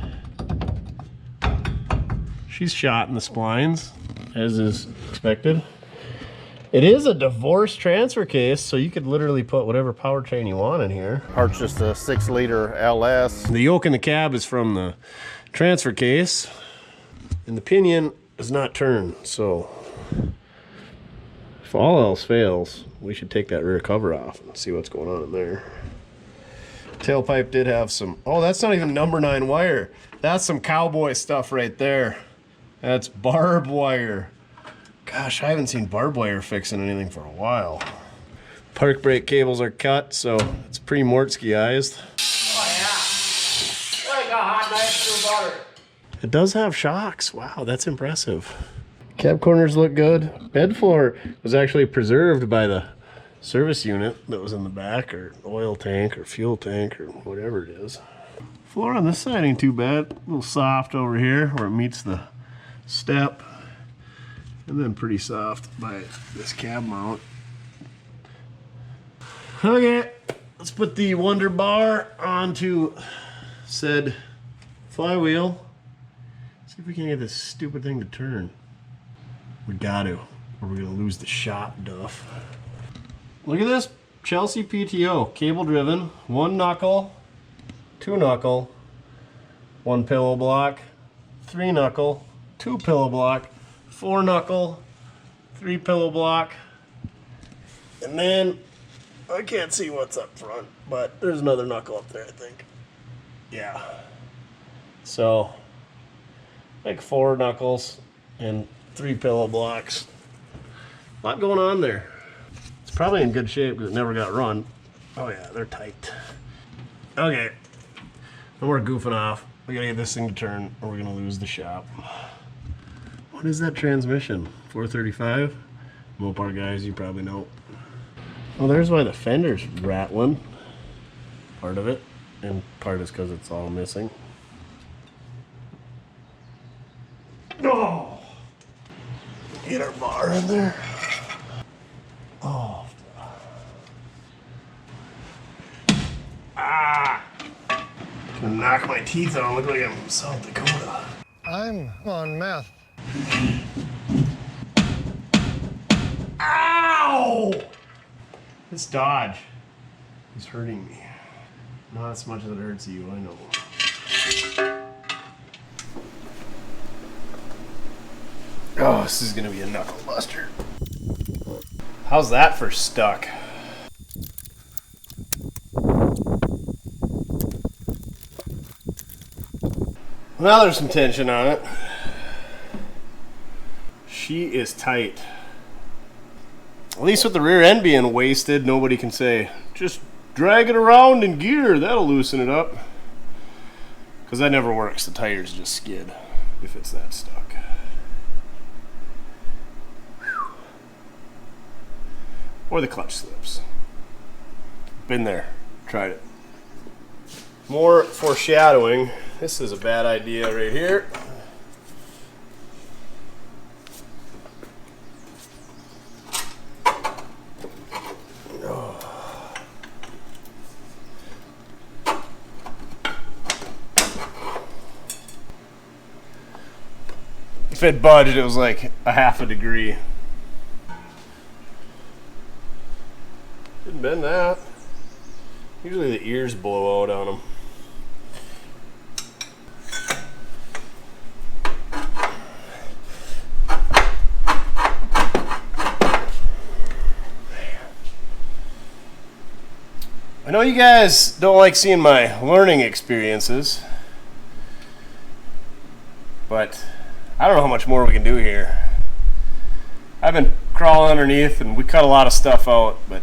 She's shot in the splines, as is expected. It is a divorce transfer case, so you could literally put whatever powertrain you want in here. Heart's just a 6-liter LS. The yoke in the cab is from the transfer case, and the pinion is not turned, so if all else fails, we should take that rear cover off and see what's going on in there. Tailpipe did have some, oh, that's not even number 9 wire. That's some cowboy stuff right there. That's barbed wire. Gosh, I haven't seen barbed wire fixing anything for a while. Park brake cables are cut, so it's pretty Mortske-ized. Oh, yeah. Like a hot knife through butter. It does have shocks. Wow, that's impressive. Cab corners look good. Bed floor was actually preserved by the service unit that was in the back, or oil tank, or fuel tank, or whatever it is. Floor on this side ain't too bad. A little soft over here where it meets the step. And then pretty soft by this cab mount. Okay, let's put the Wonder Bar onto said flywheel. See if we can get this stupid thing to turn. We got to, or we're gonna lose the shop, duff. Look at this Chelsea PTO, cable driven, 1 knuckle, 2 knuckle, 1 pillow block, 3 knuckle, 2 pillow block, 4 knuckle, 3 pillow block, and then I can't see what's up front, but there's another knuckle up there, I think. Yeah. So, like 4 knuckles and 3 pillow blocks. A lot going on there. It's probably in good shape because it never got run. Oh yeah, they're tight. Okay, no more goofing off. We gotta get this thing to turn or we're gonna lose the shop. What is that transmission? 435? Mopar guys, you probably know. Well, there's why the fender's rattling. Part of it. And part is because it's all missing. Oh! Get our bar in there. Oh. Ah! Gonna knock my teeth out. Look like I'm from South Dakota. I'm on meth. Ow! This Dodge is hurting me. Not as much as it hurts you, I know. Oh, this is gonna be a knuckle buster. How's that for stuck? Now there's some tension on it. She is tight. At least with the rear end being wasted, nobody can say, just drag it around in gear, that'll loosen it up. Because that never works, the tires just skid if it's that stuck. Whew. Or the clutch slips. Been there, tried it. More foreshadowing. This is a bad idea right here. If it budged, it was like a half a degree. Didn't bend that. Usually the ears blow out on them. I know you guys don't like seeing my learning experiences, but I don't know how much more we can do here. I've been crawling underneath and we cut a lot of stuff out, but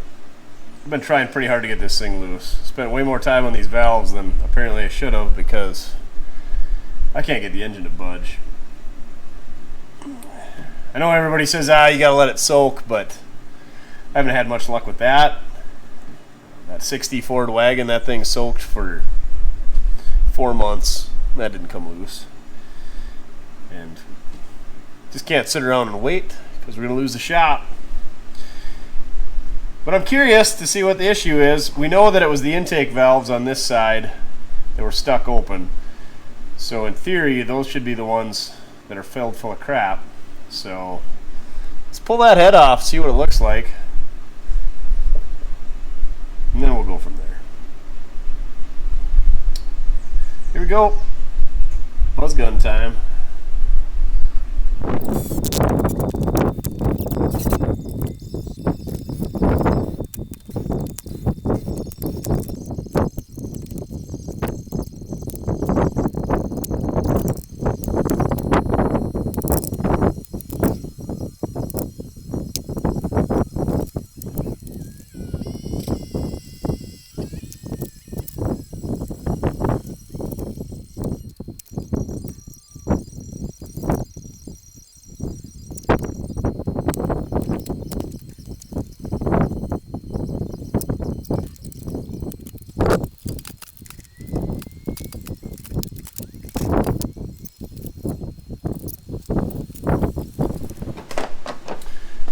I've been trying pretty hard to get this thing loose. Spent way more time on these valves than apparently I should have because I can't get the engine to budge. I know everybody says, you gotta let it soak, but I haven't had much luck with that. That 60 Ford Wagon, that thing soaked for 4 months. That didn't come loose. And just can't sit around and wait because we're going to lose the shop. But I'm curious to see what the issue is. We know that it was the intake valves on this side that were stuck open. So in theory, those should be the ones that are filled full of crap. So let's pull that head off, see what it looks like. And then we'll go from there. Here we go. Buzz gun time.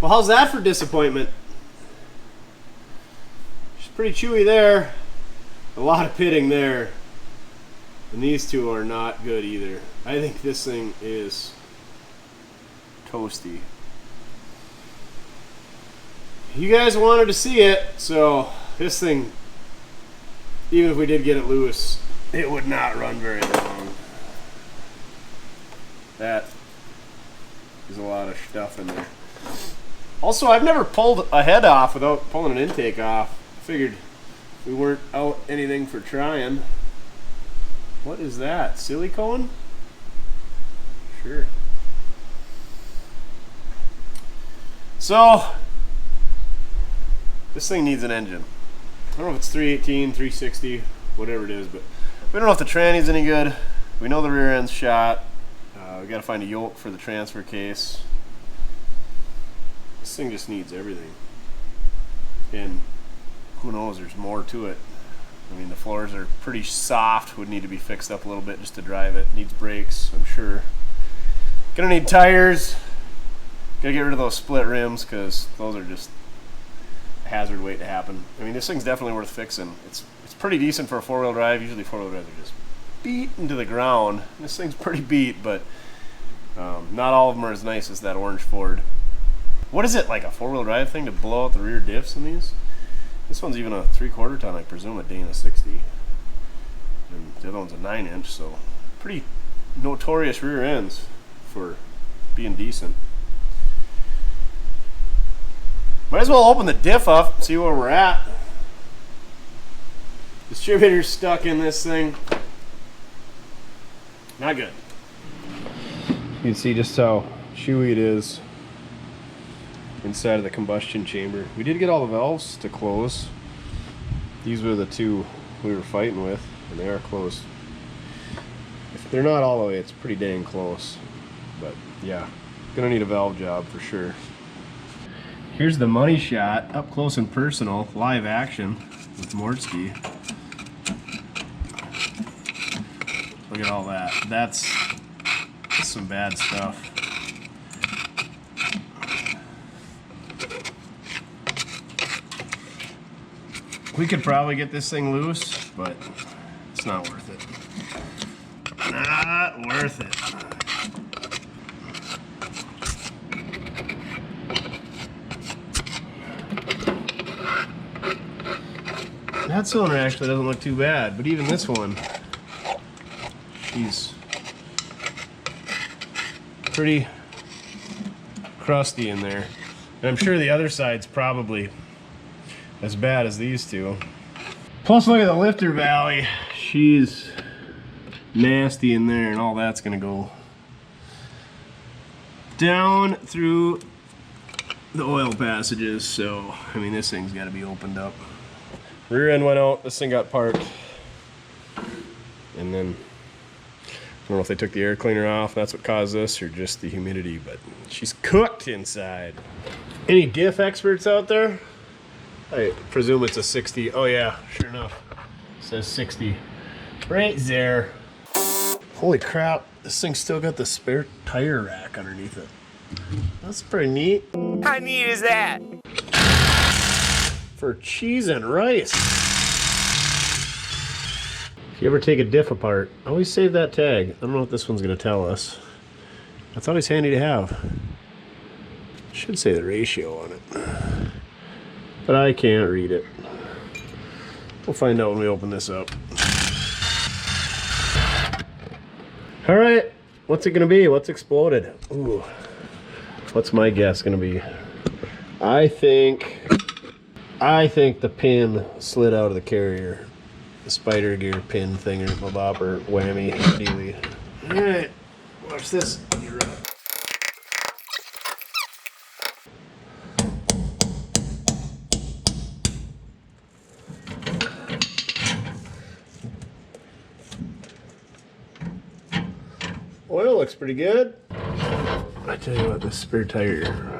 Well, how's that for disappointment? She's pretty chewy there. A lot of pitting there. And these two are not good either. I think this thing is toasty. You guys wanted to see it, so this thing, even if we did get it loose, it would not run very long. That is a lot of stuff in there. Also, I've never pulled a head off without pulling an intake off. Figured we weren't out anything for trying. What is that? Silicone? Sure. So, this thing needs an engine. I don't know if it's 318, 360, whatever it is, but we don't know if the tranny's any good. We know the rear end's shot. We gotta find a yoke for the transfer case. This thing just needs everything. And who knows, there's more to it. I mean, the floors are pretty soft, would need to be fixed up a little bit just to drive it. Needs brakes, I'm sure. Gonna need tires. Gotta get rid of those split rims because those are just a hazard waiting to happen. I mean, this thing's definitely worth fixing. It's pretty decent for a four-wheel drive. Usually four-wheel drives are just beat into the ground. This thing's pretty beat, but not all of them are as nice as that orange Ford. What is it, like a four-wheel drive thing to blow out the rear diffs in these? This one's even a 3/4 ton, I presume, a Dana 60. And the other one's a 9-inch, so pretty notorious rear ends for being decent. Might as well open the diff up and see where we're at. Distributor's stuck in this thing. Not good. You can see just how chewy it is inside of the combustion chamber. We did get all the valves to close. These were the two we were fighting with, and they are closed. If they're not all the way, it's pretty dang close. But yeah, gonna need a valve job for sure. Here's the money shot, up close and personal, live action with Mortske. Look at all that. That's some bad stuff. We could probably get this thing loose, but it's not worth it. Not worth it. That cylinder actually doesn't look too bad, but even this one, she's pretty crusty in there. And I'm sure the other side's probably as bad as these two. Plus, look at the lifter valley. She's nasty in there, and all that's gonna go down through the oil passages. So, I mean, this thing's gotta be opened up. Rear end went out, this thing got parked. And then, I don't know if they took the air cleaner off, that's what caused this, or just the humidity, but she's cooked inside. Any diff experts out there? I presume it's a 60. Oh yeah, sure enough. It says 60 right there. Holy crap, this thing's still got the spare tire rack underneath it. That's pretty neat. How neat is that? for cheese and rice. If you ever take a diff apart, always save that tag. I don't know what this one's gonna tell us. That's always handy to have. Should say the ratio on it, but I can't read it. We'll find out when we open this up. All right, what's it gonna be? What's exploded? Ooh, what's my guess gonna be? I think the pin slid out of the carrier. The spider gear pin thing, or bopper, whammy, dealy. All right, watch this. Oil looks pretty good. I tell you what, this spare tire.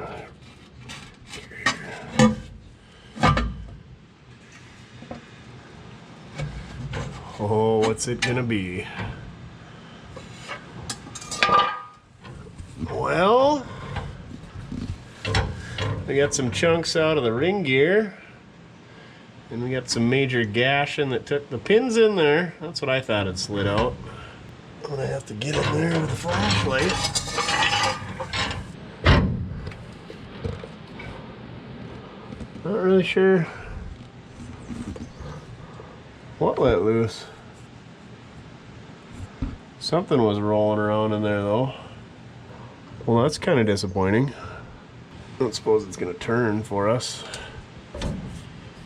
Oh, what's it gonna be? Well, we got some chunks out of the ring gear, and we got some major gashing that took the pins in there. That's what I thought had slid out. I'm gonna have to get in there with a flashlight. Not really sure what let loose. Something was rolling around in there though. Well, that's kind of disappointing. I don't suppose it's gonna turn for us.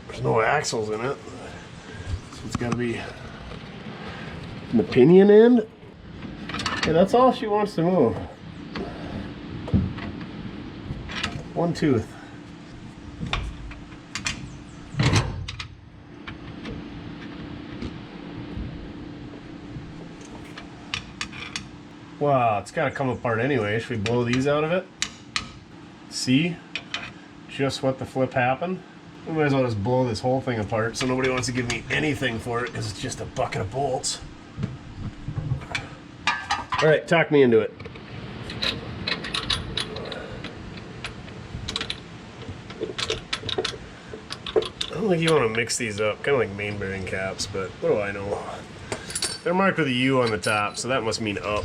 There's no axles in it, so it's gotta be the pinion end. Okay, that's all she wants to move. One tooth. Wow, it's gotta come apart anyway. Should we blow these out of it? See just what the flip happened? We might as well just blow this whole thing apart so nobody wants to give me anything for it because it's just a bucket of bolts. All right, talk me into it. I don't think you want to mix these up, kind of like main bearing caps, but what do I know? They're marked with a U on the top, so that must mean up.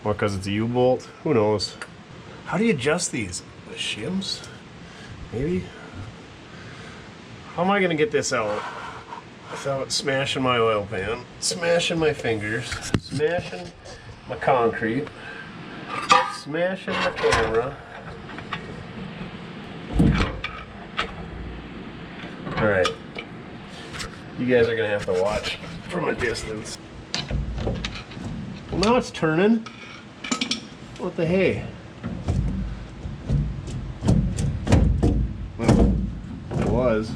Or because it's a U-bolt? Who knows? How do you adjust these? With shims? Maybe? How am I going to get this out without smashing my oil pan, smashing my fingers, smashing my concrete, smashing the camera? Alright, you guys are gonna have to watch from a distance. Well, now it's turning. What the hey? Well, it was.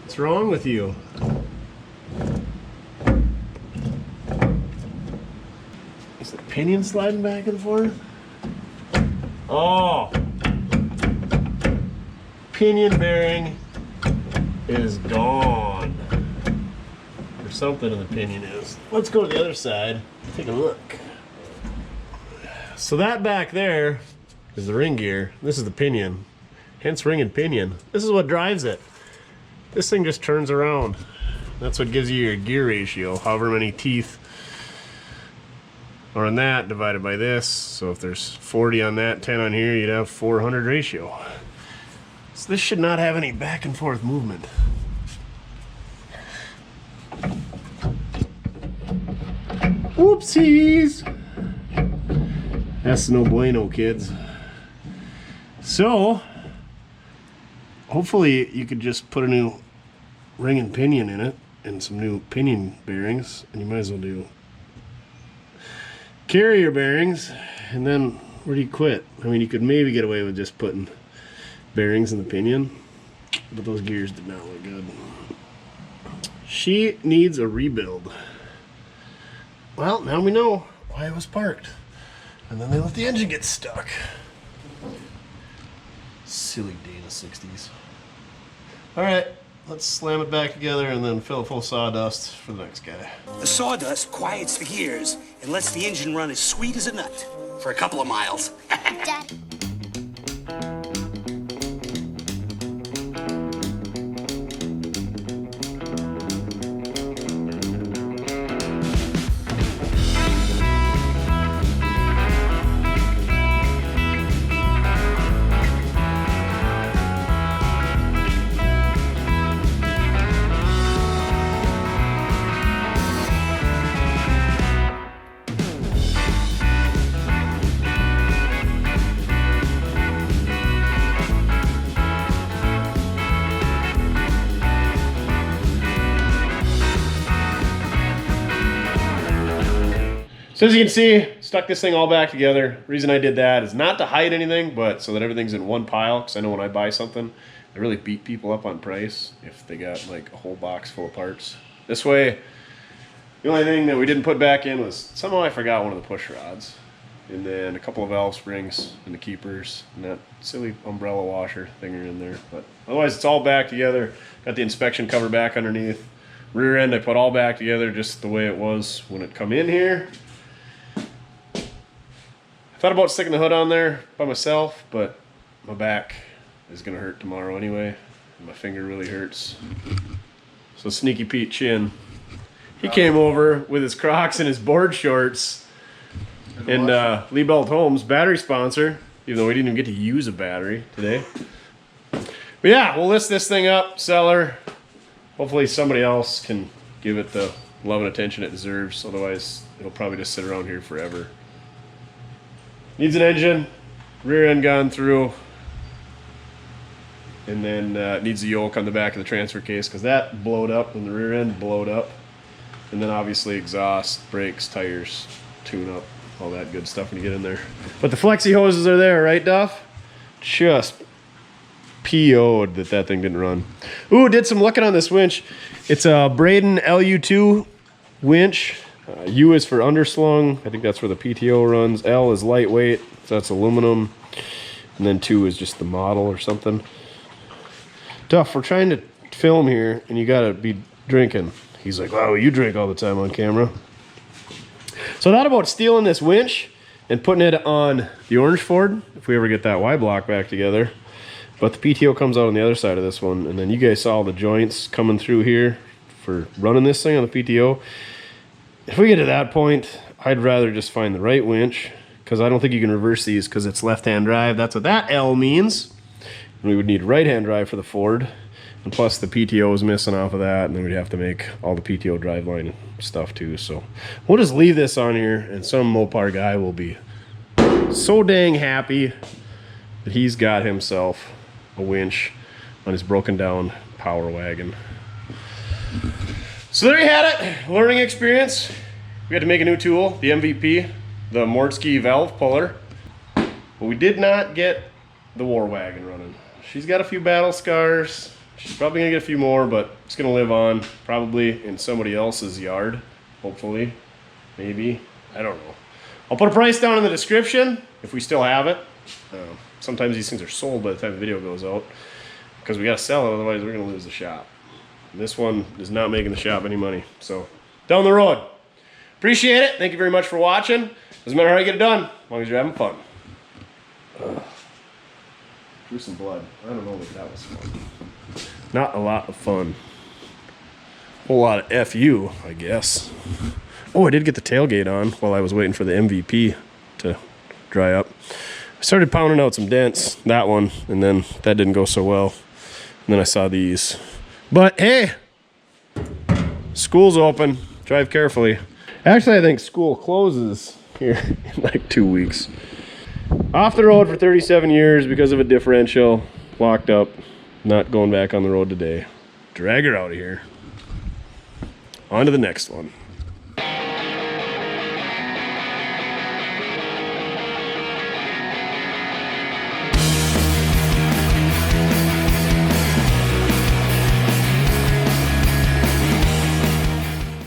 What's wrong with you? Is the pinion sliding back and forth? Oh! Pinion bearing is gone. Or something in the pinion is. Let's go to the other side, take a look. So that back there is the ring gear. This is the pinion. Hence ring and pinion. This is what drives it. This thing just turns around. That's what gives you your gear ratio, however many teeth are on that divided by this. So if there's 40 on that, 10 on here, you'd have 400 ratio. So this should not have any back and forth movement. Whoopsies! That's no bueno, kids. So, hopefully you could just put a new ring and pinion in it and some new pinion bearings, and you might as well do carrier bearings, and then where do you quit? I mean, you could maybe get away with just putting bearings in the pinion, but those gears did not look good. She needs a rebuild. Well, now we know why it was parked. And then they let the engine get stuck. Silly day in the 60s. Alright, let's slam it back together and then fill it full of sawdust for the next guy. The sawdust quiets the gears and lets the engine run as sweet as a nut. for a couple of miles. Dad. So as you can see, stuck this thing all back together. Reason I did that is not to hide anything, but so that everything's in one pile. Because I know when I buy something, I really beat people up on price if they got like a whole box full of parts. This way, the only thing that we didn't put back in was somehow I forgot one of the push rods. And then a couple of valve springs and the keepers and that silly umbrella washer thinger in there. But otherwise it's all back together. Got the inspection cover back underneath. Rear end I put all back together just the way it was when it come in here. I thought about sticking the hood on there by myself, but my back is gonna hurt tomorrow anyway. And my finger really hurts. So Sneaky Pete Chin, he came over with his Crocs and his board shorts. And Lee Belt Homes, battery sponsor, even though we didn't even get to use a battery today. But yeah, we'll list this thing up, sell her. Hopefully somebody else can give it the love and attention it deserves. Otherwise, it'll probably just sit around here forever. Needs an engine, rear end gone through, and then it needs a yoke on the back of the transfer case because that blowed up when the rear end blowed up. And then obviously exhaust, brakes, tires, tune up, all that good stuff when you get in there. But the flexi hoses are there, right, Duff? Just PO'd that thing didn't run. Ooh, did some looking on this winch. It's a Braden LU2 winch. U is for underslung. I think that's where the PTO runs. L is lightweight, so that's aluminum. And then 2 is just the model or something. Duff, we're trying to film here, and you gotta be drinking. He's like, wow, you drink all the time on camera. So I thought about stealing this winch and putting it on the orange Ford, if we ever get that Y block back together. But the PTO comes out on the other side of this one, and then you guys saw all the joints coming through here for running this thing on the PTO. If we get to that point, I'd rather just find the right winch, because I don't think you can reverse these because it's left-hand drive. That's what that L means. And we would need right-hand drive for the Ford. And plus the PTO is missing off of that, and then we'd have to make all the PTO driveline stuff too. So we'll just leave this on here, and some Mopar guy will be so dang happy that he's got himself a winch on his broken down Power Wagon. So there you had it, learning experience. We had to make a new tool, the MVP, the Mortske valve puller. But we did not get the War Wagon running. She's got a few battle scars. She's probably gonna get a few more, but it's gonna live on, probably in somebody else's yard, hopefully, maybe, I don't know. I'll put a price down in the description if we still have it. Sometimes these things are sold by the time the video goes out because we gotta sell it, otherwise we're gonna lose the shop. And this one is not making the shop any money, so down the road. Appreciate it. Thank you very much for watching. Doesn't matter how you get it done, as long as you're having fun. Drew some blood. I don't know if that was fun. Not a lot of fun. A whole lot of FU, I guess. Oh, I did get the tailgate on while I was waiting for the MVP to dry up. I started pounding out some dents, that one, and then that didn't go so well. And then I saw these. But hey, school's open. Drive carefully. Actually, I think school closes here in like 2 weeks. Off the road for 37 years because of a differential. Locked up. Not going back on the road today. Drag her out of here. On to the next one.